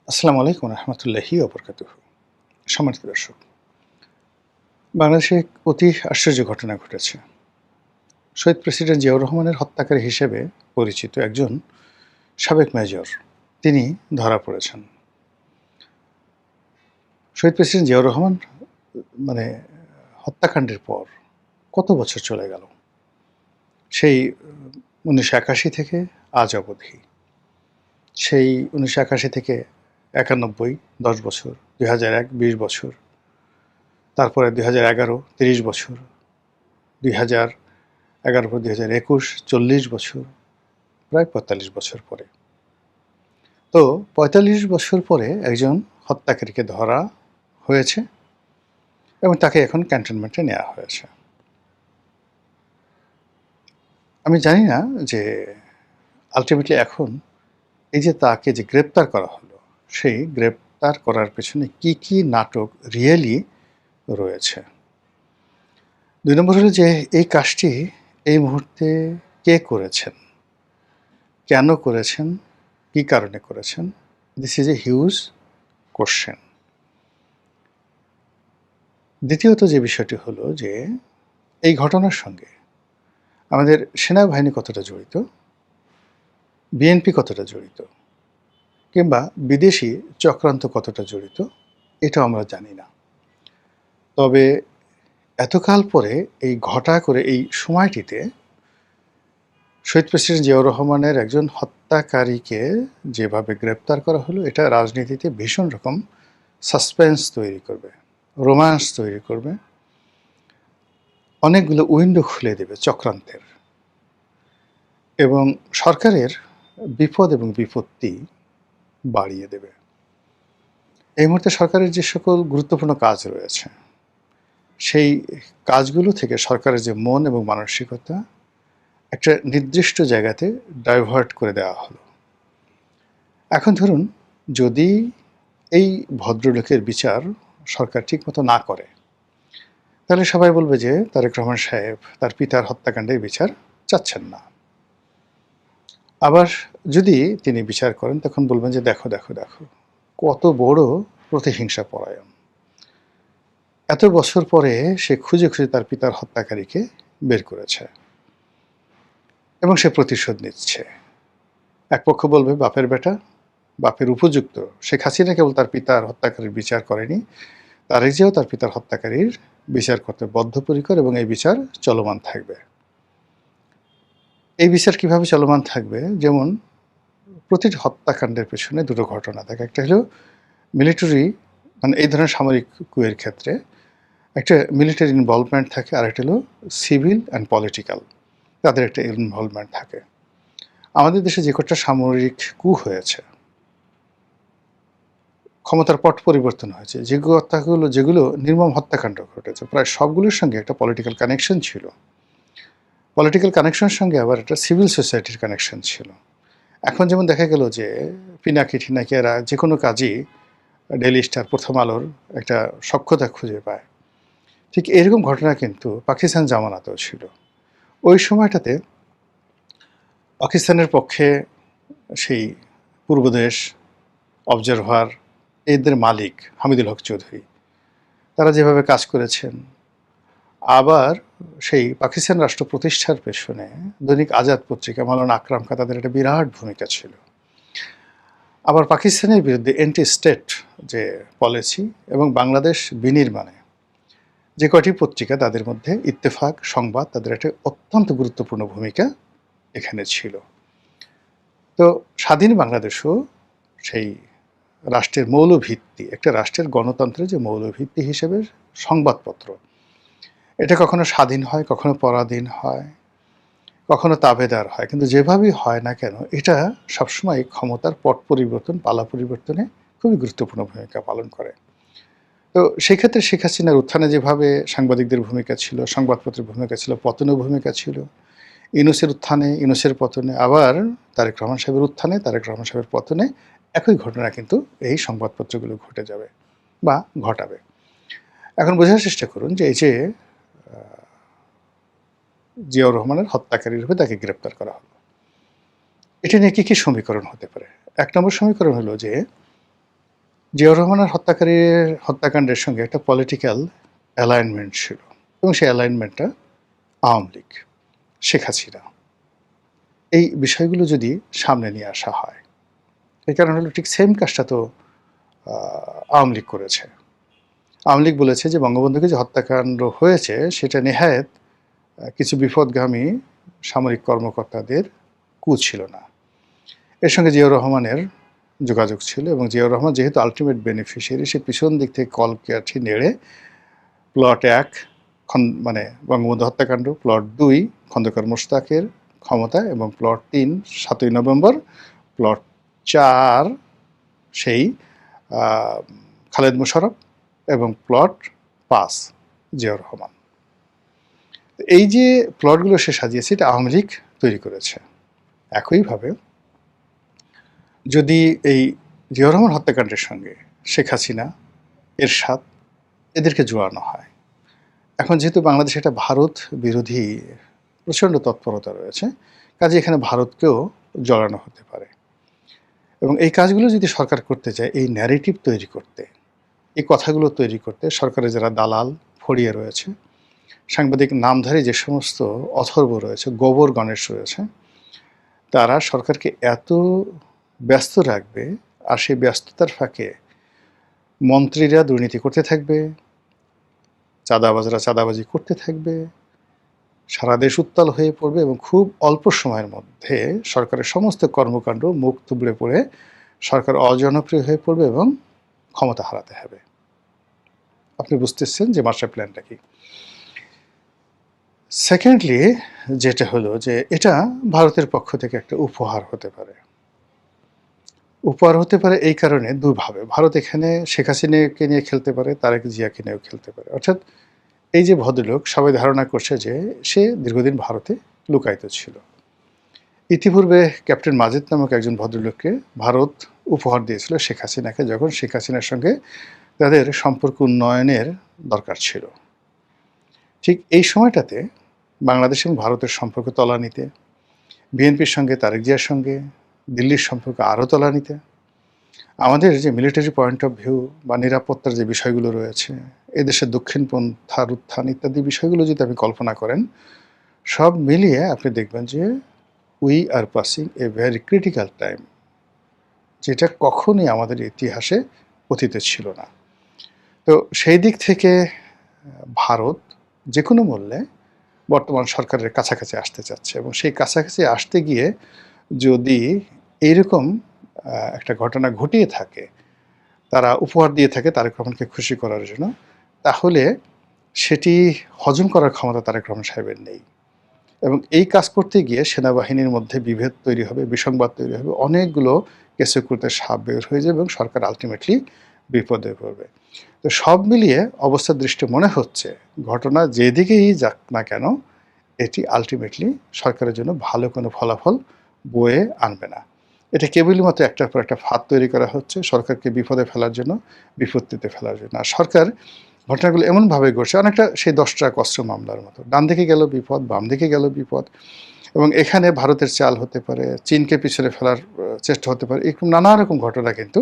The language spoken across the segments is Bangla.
আসসালামু আলাইকুম রহমতুল্লাহি ওবরকাতুহ। সম্মানিত দর্শক, বাংলাদেশে এক অতি আশ্চর্য ঘটনা ঘটেছে। শহীদ প্রেসিডেন্ট জিয়াউর রহমানের হত্যাকারী হিসেবে পরিচিত একজন সাবেক মেজর তিনি ধরা পড়েছেন। শহীদ প্রেসিডেন্ট জিয়াউর রহমান মানে হত্যাকাণ্ডের পর কত বছর চলে গেল? সেই ১৯৮১ থেকে আজ অবধি। সেই ১৯৮১ থেকে ৯১, ১০ বছর, ২০০১ ২০ বছর, তারপরে ২০১১ ৩০ বছর, ২০১১ পর ২০২১ ৪০ বছর, প্রায় ৪৫ বছর পরে। তো ৪৫ বছর পরে একজন হত্যাকারীকে ধরা হয়েছে এবং তাকে এখন ক্যান্টনমেন্টে নেওয়া হয়েছে। আমি জানি না যে আলটিমেটলি এখন এই যে তাকে যে গ্রেপ্তার করা হলো, সেই গ্রেপ্তার করার পেছনে কি কি নাটক রিয়েলি রয়েছে। ২ নম্বর হলো যে এই কাজটি এই মুহূর্তে কে করেছেন, কেন করেছেন, কী কারণে করেছেন? This is a huge question. দ্বিতীয়ত যে বিষয়টি হলো যে এই ঘটনার সঙ্গে আমাদের সেনাবাহিনী কতটা জড়িত, বিএনপি কতটা জড়িত, কিংবা বিদেশি চক্রান্ত কতটা জড়িত, এটা আমরা জানি না। তবে এতকাল পরে এই ঘটা করে এই সময়টিতে শহীদ প্রেসিডেন্ট জিয়াউর রহমানের একজন হত্যাকারীকে যেভাবে গ্রেপ্তার করা হলো, এটা রাজনীতিতে ভীষণ রকম সাসপেন্স তৈরি করবে, রোম্যান্স তৈরি করবে, অনেকগুলো উইন্ডো খুলে দেবে চক্রান্তের, এবং সরকারের বিপদ এবং বিপত্তি বাড়িয়ে দেবে। এই মুহূর্তে সরকারের যে সকল গুরুত্বপূর্ণ কাজ রয়েছে, সেই কাজগুলো থেকে সরকারের যে মন এবং মানসিকতা একটা নির্দিষ্ট জায়গাতে ডাইভার্ট করে দেওয়া হলো। এখন ধরুন, যদি এই ভদ্রলোকের বিচার সরকার ঠিকমতো না করে, তাহলে সবাই বলবে যে তারেক রহমান সাহেব তার পিতার হত্যাকাণ্ডের বিচার চাচ্ছেন না। আবার যদি তিনি বিচার করেন, তখন বলবেন যে দেখো দেখো দেখো কত বড় প্রতিহিংসা পরায়ণ, এত বছর পরে সে খুঁজে খুঁজে তার পিতার হত্যাকারীকে বের করেছে এবং সে প্রতিশোধ নিচ্ছে। এক পক্ষ বলবে বাপের বেটা, বাপের উপযুক্ত শেখ হাসিনা কেবল তার পিতার হত্যাকারীর বিচার করেনি, তারেক জিয়াও তার পিতার হত্যাকারীর বিচার করতে বদ্ধপরিকর এবং এই বিচার চলমান থাকবে। এই বিচার কিভাবে চলমান থাকবে? যেমন প্রতিটি হত্যাকাণ্ডের পেছনে দুটো ঘটনা থাকে। একটা হলো মিলিটারি, মানে এই ধরনের সামরিক কুয়ের ক্ষেত্রে একটা মিলিটারি ইনভলভমেন্ট থাকে, আর একটা হলো সিভিল অ্যান্ড পলিটিক্যাল, তাদের একটা ইনভলভমেন্ট থাকে। আমাদের দেশে যে কটা সামরিক কু হয়েছে, ক্ষমতার পট পরিবর্তন হয়েছে, যেগুলো নির্মম হত্যাকাণ্ড ঘটেছে, প্রায় সবগুলোর সঙ্গে একটা পলিটিক্যাল কানেকশন ছিল। পলিটিক্যাল কানেকশনের সঙ্গে আবার একটা সিভিল সোসাইটির কানেকশন ছিল। এখন যেমন দেখা গেল যে পিনাকি ঠিনাকিয়ারা যে কোনো কাজই ডেইলি স্টার, প্রথম আলোর একটা সখ্যতা খুঁজে পায়। ঠিক এরকম ঘটনা কিন্তু পাকিস্তান জামানাতেও ছিল। ওই সময়টাতে পাকিস্তানের পক্ষে সেই পূর্বদেশ, অবজারভার, এদের মালিক হামিদুল হক চৌধুরী, তারা যেভাবে কাজ করেছেন, আবার সেই পাকিস্তান রাষ্ট্র প্রতিষ্ঠার পেছনে দৈনিক আজাদ পত্রিকা, মাওলানা আকরাম খাঁ, তাদের একটা বিরাট ভূমিকা ছিল। আবার পাকিস্তানের বিরুদ্ধে অ্যান্টি স্টেট যে পলিসি এবং বাংলাদেশ বিনির্মাণে যে কয়টি পত্রিকা, তাদের মধ্যে ইত্তেফাক, সংবাদ, তাদের একটা অত্যন্ত গুরুত্বপূর্ণ ভূমিকা এখানে ছিল। তো স্বাধীন বাংলাদেশও সেই রাষ্ট্রের মৌলভিত্তি, একটা রাষ্ট্রের গণতন্ত্রের যে মৌলভিত্তি হিসেবে সংবাদপত্র, এটা কখনো স্বাধীন হয়, কখনো পরাধীন হয়, কখনো তাবেদার হয়, কিন্তু যেভাবেই হয় না কেন, এটা সবসময় ক্ষমতার পট পরিবর্তন, পালা পরিবর্তনে খুবই গুরুত্বপূর্ণ ভূমিকা পালন করে। তো সেই ক্ষেত্রে শেখ হাসিনার উত্থানে যেভাবে সাংবাদিকদের ভূমিকা ছিল, সংবাদপত্রের ভূমিকা ছিল, পতনের ভূমিকা ছিল, ইউনূসের উত্থানে, ইউনূসের পতনে, আবার তারেক রহমান সাহেবের উত্থানে, তারেক রহমান সাহেবের পতনে একই ঘটনা কিন্তু এই সংবাদপত্রগুলো ঘটে যাবে বা ঘটাবে। এখন বোঝার চেষ্টা করুন যে এই যে জিয়াউর রহমানের হত্যাকারী রূপে তাকে গ্রেপ্তার করা হলো, এটা নিয়ে কী কী সমীকরণ হতে পারে? ১ নম্বর সমীকরণ হলো যে জিয়াউর রহমানের হত্যাকাণ্ডের সঙ্গে একটা পলিটিক্যাল অ্যালাইনমেন্ট ছিল এবং সেই অ্যালাইনমেন্টটা আওয়ামী লীগ, শেখ হাসিনা। এই বিষয়গুলো যদি সামনে নিয়ে আসা হয়, এই কারণ হলো ঠিক সেম কাজটা তো আওয়ামী লীগ করেছে। আওয়ামী লীগ বলেছে যে বঙ্গবন্ধুকে যে হত্যাকাণ্ড হয়েছে সেটা নেহায়েত কিছু বিপদগামী সামরিক কর্মকর্তাদের ছিল না। এর সঙ্গে জিয়াউর রহমানের যোগাযোগ ছিল এবং জিয়াউর রহমান যেহেতু আলটিমেট বেনিফিশিয়ারি, সে পিছন দিক থেকে কলকাঠি নেড়ে প্লট 1 মানে বঙ্গবন্ধু হত্যাকাণ্ড, প্লট 2 খন্দকার মোশতাকের ক্ষমতা এবং প্লট 3 7ই নভেম্বর, প্লট 4 সেই খালেদ মোশাররফ এবং প্লট 5 জিয়াউর রহমান। এই যে প্লটগুলো সে সাজিয়েছে এটা আওয়ামী লীগ তৈরি করেছে। একইভাবে যদি এই জিয়াউর রহমান হত্যাকাণ্ডের সঙ্গে শেখ হাসিনা, এরশাদ এদেরকে জোড়ানো হয়, এখন যেহেতু বাংলাদেশে একটা ভারত বিরোধী প্রচণ্ড তৎপরতা রয়েছে, কাজে এখানে ভারতকেও জড়ানো হতে পারে। এবং এই কাজগুলো যদি সরকার করতে চায়, এই ন্যারেটিভ তৈরি করতে, এই কথাগুলো তৈরি করতে সরকারের যারা দালাল ফড়িয়ে রয়েছে, সাংবাদিক নামধারী যে সমস্ত অথর্ব রয়েছে, গোবর গণেশ রয়েছে, তারা সরকারকে এত ব্যস্ত রাখবে, আর সেই ব্যস্ততার ফাঁকে মন্ত্রীরা দুর্নীতি করতে থাকবে, চাঁদাবাজরা চাঁদাবাজি করতে থাকবে, সারা দেশ উত্তাল হয়ে পড়বে এবং খুব অল্প সময়ের মধ্যে সরকারের সমস্ত কর্মকাণ্ড মুখ থুবড়ে পড়ে সরকার অজনপ্রিয় হয়ে পড়বে এবং ক্ষমতা হারাতে হবে। আপনি বুঝতেছেন যে মাস্টার প্ল্যানটা কি। সেকেন্ডলি যেটা হলো যে এটা ভারতের পক্ষ থেকে একটা উপহার হতে পারে। উপহার হতে পারে এই কারণে দুভাবে। ভারত এখানে শেখ হাসিনাকে নিয়ে খেলতে পারে, তারেক জিয়াকে নিয়েও খেলতে পারে। অর্থাৎ এই যে ভদ্রলোক, সবাই ধারণা করছে যে সে দীর্ঘদিন ভারতে লুকায়িত ছিল। ইতিপূর্বে ক্যাপ্টেন মাজিদ নামক একজন ভদ্রলোককে ভারত উপহার দিয়েছিল শেখ হাসিনাকে, যখন শেখ হাসিনার সঙ্গে তাদের সম্পর্ক উন্নয়নের দরকার ছিল। ঠিক এই সময়টাতে বাংলাদেশ এবং ভারতের সম্পর্ক তলানিতে, বিএনপির সঙ্গে তারেক জিয়ার সঙ্গে দিল্লির সম্পর্ক আরও তলানিতে, আমাদের যে মিলিটারি পয়েন্ট অফ ভিউ বা নিরাপত্তার যে বিষয়গুলো রয়েছে, এদেশের দক্ষিণপন্থার উত্থান ইত্যাদি বিষয়গুলো যদি আপনি কল্পনা করেন, সব মিলিয়ে আপনি দেখবেন যে we are passing a very critical time, যেটা কখনই আমাদের ইতিহাসে অতীতে ছিল না। তো সেই দিক থেকে ভারত যে কোনো মূল্যে বর্তমান সরকারের কাছাকাছি আসতে চাচ্ছে এবং সেই কাছাকাছি আসতে গিয়ে যদি এইরকম একটা ঘটনা ঘটিয়ে থাকে, তারা উপহার দিয়ে থাকে তারেক রহমানকে খুশি করার জন্য, তাহলে সেটি হজম করার ক্ষমতা তারেক রহমান সাহেবের নেই। এবং এই কাজ করতে গিয়ে সেনাবাহিনীর মধ্যে বিভেদ তৈরি হবে, বিসংবাদ তৈরি হবে, অনেকগুলো কেসে সাপ বের হয়ে যাবে এবং সরকার আলটিমেটলি বিপদে পড়বে। তো সব মিলিয়ে অবস্থার দৃষ্টি মনে হচ্ছে ঘটনা যেদিকেই যাক না কেন, এটি আলটিমেটলি সরকারের জন্য ভালো কোনো ফলাফল বয়ে আনবে না। এটা কেবলই মাত্র একটার পর একটা ফাঁদ তৈরি করা হচ্ছে সরকারকে বিপদে ফেলার জন্য, বিপত্তিতে ফেলার জন্য। আর সরকার ঘটনাগুলো এমনভাবে ঘটছে অনেকটা সেই 10টা কষ্ট মামলার মতো, ডান দিকে গেল বিপদ, বাম দিকে গেল বিপদ, এবং এখানে ভারতের চাল হতে পারে, চীনকে পিছনে ফেলার চেষ্টা হতে পারে, এরকম নানা রকম ঘটনা কিন্তু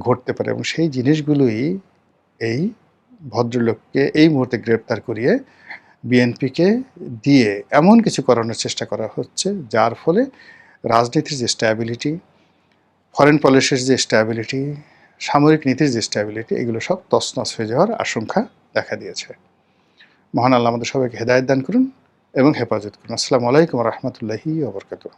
ঘটতে পারে। এবং সেই জিনিসগুলোই এই ভদ্রলোককে এই মুহূর্তে গ্রেপ্তার করিয়ে বিএনপিকে দিয়ে এমন কিছু করানোর চেষ্টা করা হচ্ছে, যার ফলে রাজনীতির যে স্ট্যাবিলিটি, ফরেন পলিসির যে স্ট্যাবিলিটি, সামরিক নীতির যে স্ট্যাবিলিটি, এগুলো সব তছনছ হয়ে যাওয়ার আশঙ্কা দেখা দিয়েছে। মহান আল্লাহ আমাদের সবাইকে হেদায়েত দান করুন এবং হেফাজত করুন। আসসালামু আলাইকুম ওয়া রাহমাতুল্লাহি ওয়া বারাকাতুহু।